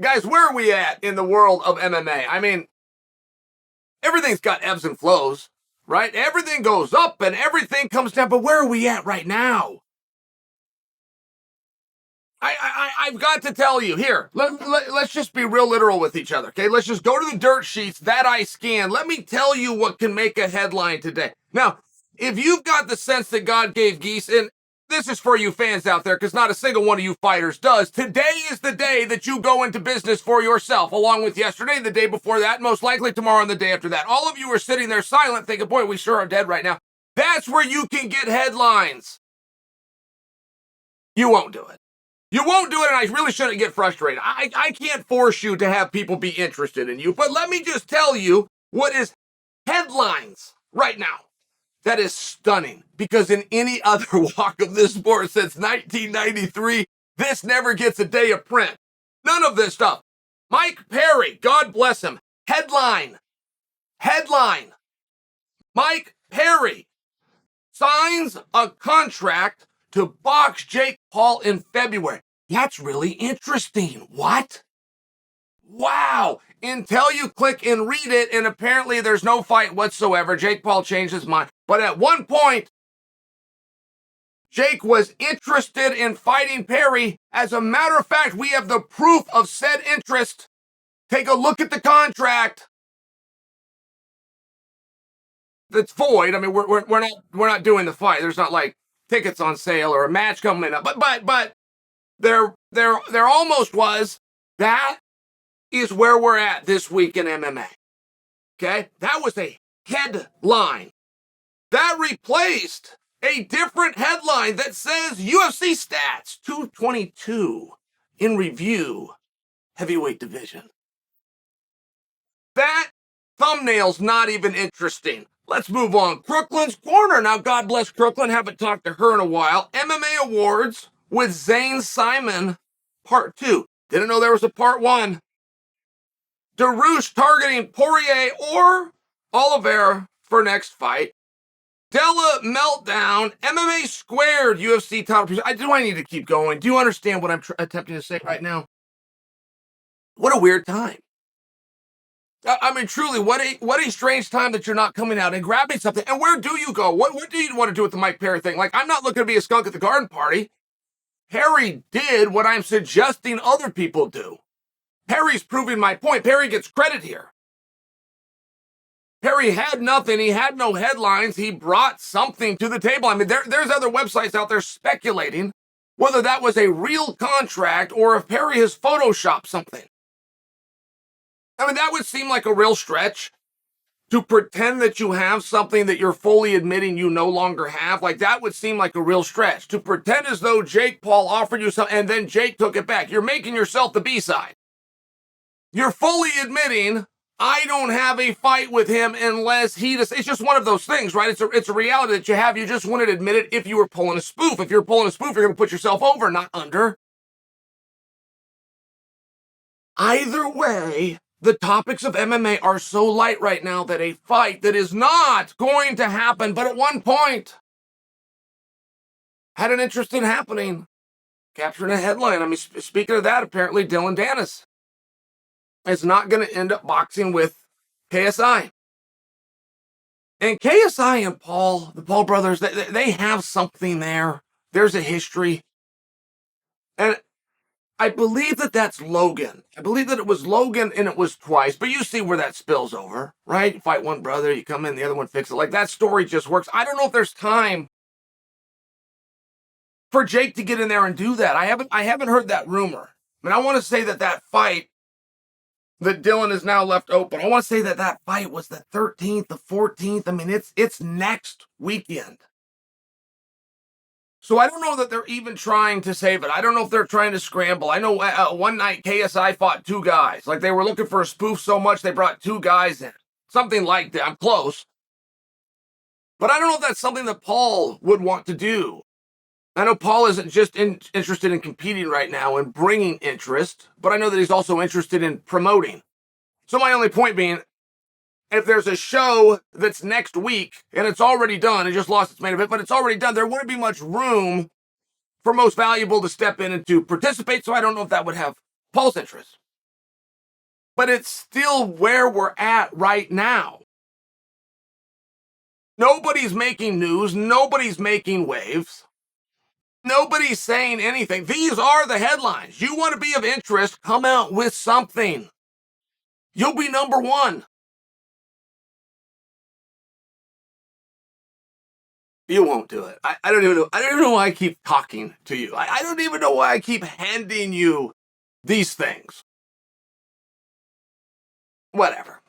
Guys, where are we at in the world of MMA? I mean, everything's got ebbs and flows, right? Everything goes up and everything comes down, but where are we at right now? I've got to tell you, here, let's just be real literal with each other, okay? Let's just go to the dirt sheets that I scanned. Let me tell you what can make a headline today. Now, if you've got the sense that God gave geese, and this is for you fans out there, because not a single one of you fighters does, today is the day that you go into business for yourself, along with yesterday, the day before that, most likely tomorrow and the day after that. All of you are sitting there silent thinking, boy, we sure are dead right now. That's where you can get headlines. You won't do it. You won't do it, and I really shouldn't get frustrated. I can't force you to have people be interested in you, but let me just tell you what is headlines right now. That is stunning, because in any other walk of this sport since 1993, this never gets a day of print. None of this stuff. Mike Perry, God bless him, headline. Mike Perry signs a contract to box Jake Paul in February. That's really interesting. What? Wow. Until you click and read it, and apparently there's no fight whatsoever. Jake Paul changed his mind. But at one point, Jake was interested in fighting Perry. As a matter of fact, we have the proof of said interest. Take a look at the contract. That's void. I mean, we're not doing the fight. There's not like tickets on sale or a match coming up. But there almost was. That is where we're at this week in MMA. Okay? That was a headline. That replaced a different headline that says UFC stats 222 in review, heavyweight division. That thumbnail's not even interesting. Let's move on. Crooklyn's Corner. Now, God bless Crooklyn. Haven't talked to her in a while. MMA Awards with Zane Simon, Part 2. Didn't know there was a Part 1. Darush targeting Poirier or Oliveira for next fight. Della meltdown. MMA squared UFC title. Do I need to keep going? Do you understand what I'm attempting to say right now? What a weird time. I mean, truly, what a strange time that you're not coming out and grabbing something. And where do you go? What do you want to do with the Mike Perry thing? Like, I'm not looking to be a skunk at the garden party. Perry did what I'm suggesting other people do. Perry's proving my point. Perry gets credit here. Perry had nothing. He had no headlines. He brought something to the table. I mean, there's other websites out there speculating whether that was a real contract or if Perry has photoshopped something. I mean, that would seem like a real stretch to pretend that you have something that you're fully admitting you no longer have. Like, that would seem like a real stretch. To pretend as though Jake Paul offered you something and then Jake took it back. You're making yourself the B-side. You're fully admitting, I don't have a fight with him unless he does. It's just one of those things, right? It's a reality that you have. You just wouldn't admit it if you were pulling a spoof. If you're pulling a spoof, you're going to put yourself over, not under. Either way, the topics of MMA are so light right now that a fight that is not going to happen, but at one point had an interest in happening, capturing a headline. I mean, speaking of that, apparently Dillon Danis is not going to end up boxing with KSI. And KSI and Paul, the Paul brothers, they have something there. There's a history. And I believe that that's Logan. I believe that it was Logan and it was twice, but you see where that spills over, right? You fight one brother, you come in, the other one fix it. Like, that story just works. I don't know if there's time for Jake to get in there and do that. I haven't heard that rumor. I mean, I want to say that fight that Dillon is now left open, I want to say that fight was the 13th, the 14th. I mean, it's next weekend. So I don't know that they're even trying to save it. I don't know if they're trying to scramble. I know one night KSI fought two guys. Like, they were looking for a spoof so much they brought two guys in. Something like that. I'm close. But I don't know if that's something that Paul would want to do. I know Paul isn't just interested in competing right now and bringing interest, but I know that he's also interested in promoting. So my only point being, if there's a show that's next week and it's already done, it just lost its main event, but it's already done, there wouldn't be much room for Most Valuable to step in and to participate, so I don't know if that would have Paul's interest. but it's still where we're at right now. Nobody's making news. Nobody's making waves. Nobody's saying anything. These are the headlines. You want to be of interest, come out with something. You'll be number one. You won't do it. I don't even know. I don't even know why I keep talking to you. I don't even know why I keep handing you these things. Whatever.